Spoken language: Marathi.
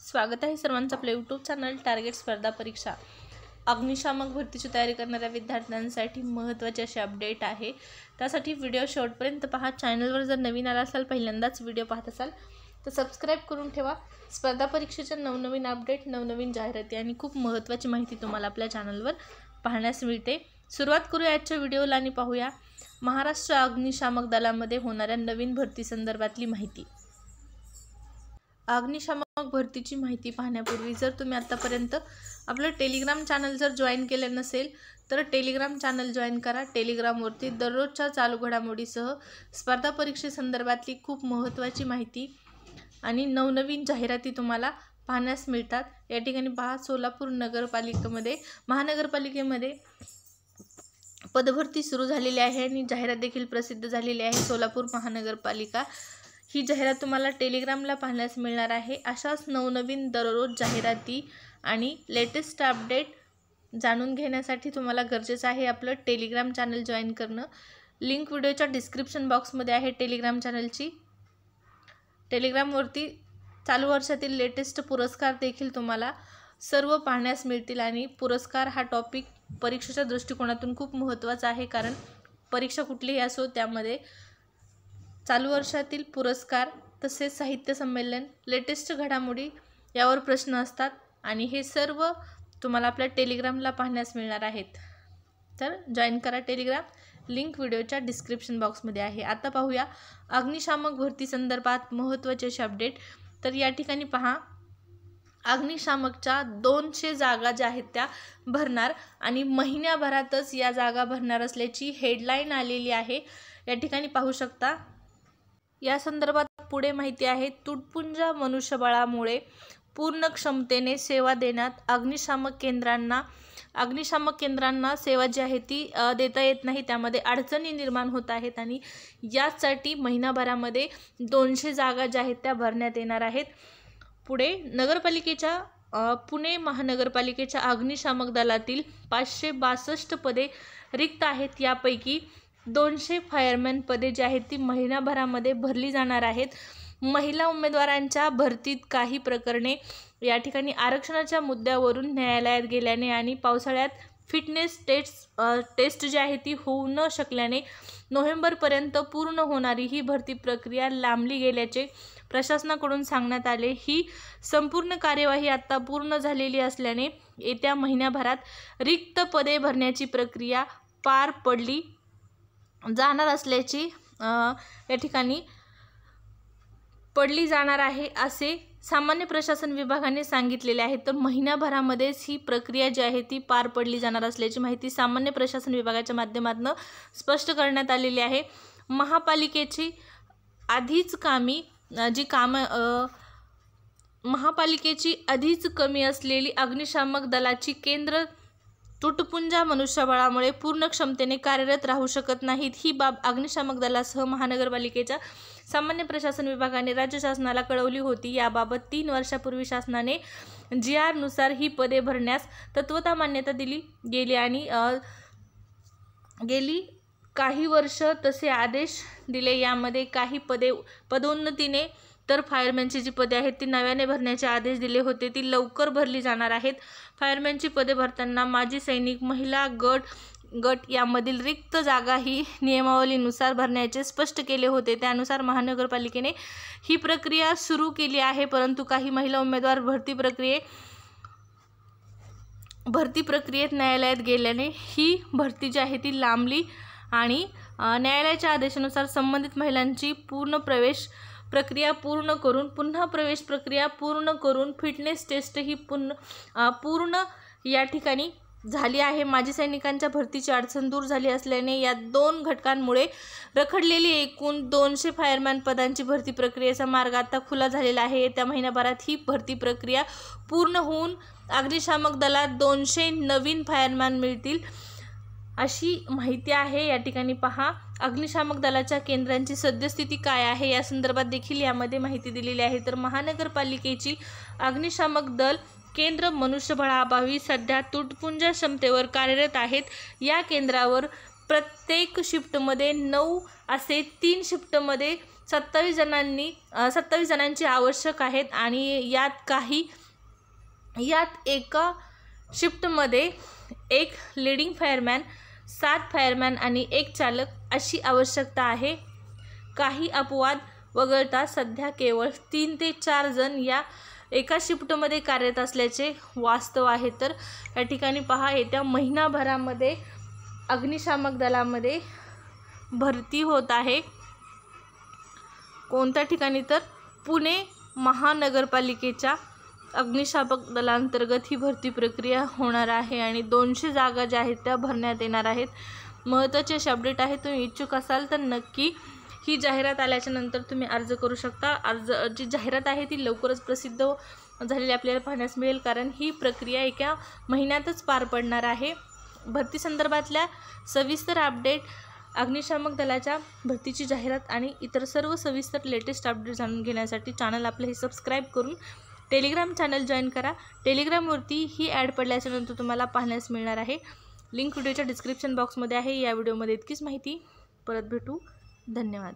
स्वागत आहे सर्वांचं आपल्या यूट्यूब चॅनल टार्गेट स्पर्धा परीक्षा अग्निशामक भरतीची तयारी करणाऱ्या विद्यार्थ्यांसाठी महत्त्वाचे असे अपडेट आहे। त्यासाठी व्हिडिओ शेवटपर्यंत पहा। चॅनलवर जर नवीन आला असाल, पहिल्यांदाच व्हिडिओ पाहत असाल तर सबस्क्राइब करून ठेवा। स्पर्धा परीक्षेच्या नवनवीन अपडेट, नवनवीन जाहिराती आणि खूप महत्त्वाची माहिती तुम्हाला आपल्या चॅनलवर पाहण्यास मिळते। सुरुवात करूया आजच्या व्हिडिओला आणि पाहूया महाराष्ट्र अग्निशामक दलामध्ये होणाऱ्या नवीन भरती संदर्भातली माहिती। अग्निशामक भरतीची माहिती पाहण्यापूर्वी जर तुम्ही आतापर्यंत आपलं टेलिग्राम चॅनल जर जॉईन केलं नसेल तर टेलिग्राम चॅनल जॉईन करा। टेलिग्रामवरती दररोजच्या चालू घडामोडीसह स्पर्धा परीक्षेसंदर्भातली खूप महत्त्वाची माहिती आणि नवनवीन जाहिराती तुम्हाला पाहण्यास मिळतात। या ठिकाणी पहा, सोलापूर महानगरपालिकेमध्ये पदभरती सुरू झालेली आहे आणि जाहिरात देखील प्रसिद्ध झालेली आहे। सोलापूर महानगरपालिका ही जाहिरात तुम्हाला टेलिग्रामला पाहण्यास मिळणार आहे। अशाच नवनवीन दररोज जाहिराती आणि लेटेस्ट अपडेट जाणून घेण्यासाठी तुम्हाला गरजेचं आहे आपलं टेलिग्राम चॅनल जॉईन करणं। लिंक व्हिडिओच्या डिस्क्रिप्शन बॉक्समध्ये आहे टेलिग्राम चॅनलची। टेलिग्रामवरती चालू वर्षातील लेटेस्ट पुरस्कार देखील तुम्हाला सर्व पाहण्यास मिळतील आणि पुरस्कार हा टॉपिक परीक्षेच्या दृष्टिकोनातून खूप महत्त्वाचा आहे, कारण परीक्षा कुठलीही असो त्यामध्ये चालू वर्षातील पुरस्कार तसेच साहित्य संमेलन, लेटेस्ट घडामोडी यावर प्रश्न असतात आणि हे सर्व तुम्हाला आपल्या टेलिग्रामला पाहण्यास मिळणार आहेत। तर जॉईन करा टेलिग्राम, लिंक व्हिडिओच्या डिस्क्रिप्शन बॉक्समध्ये आहे। आता पाहूया अग्निशामक भरती संदर्भात महत्त्वाचे असे अपडेट। तर या ठिकाणी पहा, अग्निशामकच्या 200 जागा ज्या आहेत त्या भरणार आणि महिन्याभरातच या जागा भरणार असल्याची हेडलाईन आलेली आहे। या ठिकाणी पाहू शकता। या संदर्भात पुढे माहिती आहे, तुटपुंजा मनुष्यबळामुळे पूर्ण क्षमतेने सेवा देण्यात अग्निशामक केंद्रांना सेवा जी आहे ती देता येत नाही, त्यामध्ये अडचणी निर्माण होत आहेत आणि यासाठी महिनाभरामध्ये 200 जागा ज्या आहेत त्या भरण्यात येणार आहेत। पुढे पुणे महानगरपालिकेच्या अग्निशामक दलातील 562 पदे रिक्त आहेत। यापैकी 200 फायरमॅन पदे जी आहेत ती महिनाभरामध्ये भरली जाणार आहेत। महिला उमेदवारांच्या भरतीत काही प्रकरणे या ठिकाणी आरक्षणाच्या मुद्द्यावरून न्यायालयात गेल्याने आणि पावसाळ्यात फिटनेस टेस्ट जी आहे ती होऊ न शकल्याने नोव्हेंबरपर्यंत पूर्ण होणारी ही भरती प्रक्रिया लांबली गेल्याचे प्रशासनाकडून सांगण्यात आले। ही संपूर्ण कार्यवाही आता पूर्ण झालेली असल्याने येत्या महिन्याभरात रिक्त पदे भरण्याची प्रक्रिया पार पडली जाणार असल्याची या ठिकाणी पडली जाणार आहे असे सामान्य प्रशासन विभागाने सांगितलेले आहे। तर महिन्याभरामध्येच ही प्रक्रिया जी आहे ती पार पडली जाणार असल्याची माहिती सामान्य प्रशासन विभागाच्या माध्यमातून स्पष्ट करण्यात आलेली आहे। महापालिकेची आधीच कमी असलेली अग्निशामक दलाची केंद्र तुटपुंजा मनुष्यबळामुळे पूर्ण क्षमतेने कार्यरत राहू शकत नाहीत। ही बाब अग्निशामक दलासह महानगरपालिकेच्या सामान्य प्रशासन विभागाने राज्य शासनाला कळवली होती। याबाबत 3 वर्षापूर्वी शासनाने GR नुसार ही पदे भरण्यास तत्वता मान्यता दिली गेली आणि गेली काही वर्ष तसे आदेश दिले। यामध्ये काही पदोन्नतीने तर फायरमॅनची जी पदे आहेत ती नव्याने भरण्याचे आदेश दिले होते, ती लवकर भरली जाणार आहेत। फायरमॅनची पदे भरताना माजी सैनिक, महिला गट यामधील रिक्त जागा ही नियमावलीनुसार भरण्याचे स्पष्ट केले होते। त्यानुसार महानगरपालिकेने ही प्रक्रिया सुरू केली आहे, परंतु काही महिला उमेदवार भरती प्रक्रियेत न्यायालयात गेल्याने ही भरती जी आहे ती लांबली आणि न्यायालयाच्या आदेशानुसार संबंधित महिलांची पुन्हा प्रवेश प्रक्रिया पूर्ण करून फिटनेस टेस्ट ही पूर्ण या ठिकाणी झाली आहे। माजी सैनिकांच्या भरतीची अडचण दूर झाली असल्याने या 2 घटकांमुळे रखडलेली एकूण 200 फायरमॅन पदांची भरती प्रक्रियेचा मार्ग आता खुला झालेला आहे। येत्या महिन्याभरात ही भरती प्रक्रिया पूर्ण होऊन अग्निशामक दलात 200 नवीन फायरमॅन मिळतील अशी माहिती आहे। या ठिकाणी पहा, अग्निशामक दलाच्या केंद्रांची सद्यस्थिती काय आहे या संदर्भात देखील यामध्ये माहिती दिलेली आहे। तर महानगरपालिकेची अग्निशामक दल केंद्र मनुष्यबळाअभावी सध्या तुटपुंजा क्षमतेवर कार्यरत आहेत। या केंद्रावर प्रत्येक शिफ्टमध्ये 9 असे 3 शिफ्टमध्ये 27 जणांची आवश्यक आहेत आणि यात एका शिफ्टमध्ये 1 लीडिंग फायरमॅन, 7 फायरमॅन आणि 1 चालक अशी आवश्यकता आहे. काही अपवाद वगळता सध्या केवळ 3 ते 4 जण या एका शिफ्टमध्ये कार्यरत असल्याचे वास्तव आहे. तर या ठिकाणी पहा, येत्या महिनाभरामध्ये अग्निशामक दलामध्ये भरती होत आहे. कोणत्या ठिकाणी? तर पुणे महानगरपालिकेच्या अग्निशामक दलांतर्गत ही भरती प्रक्रिया होणार आहे आणि 200 जागा ज्या आहेत त्या भरण्यात येणार आहेत. महत्त्वाचे असे अपडेट आहे. तुम्ही इच्छुक असाल तर नक्की ही जाहिरात आल्याच्या नंतर तुम्ही अर्ज करू शकता. जी जाहिरात आहे ती लवकरच प्रसिद्ध झालेली आपल्याला पाहण्यास मिळेल, कारण ही प्रक्रिया एका महिन्यातच पार पडणार आहे. भरती संदर्भातल्या सविस्तर अपडेट, अग्निशामक दलाच्या भरतीची जाहिरात आणि इतर सर्व सविस्तर लेटेस्ट अपडेट जाणून घेण्यासाठी चॅनल आपलं हे सबस्क्राईब करून टेलिग्राम चॅनल जॉईन करा. टेलिग्रामवरती ही ॲड पडल्याच्या नंतर तुम्हाला पाहण्यास मिळणार आहे. लिंक व्हिडिओच्या डिस्क्रिप्शन बॉक्समध्ये आहे. या व्हिडिओमध्ये इतकीच माहिती. परत भेटू. धन्यवाद.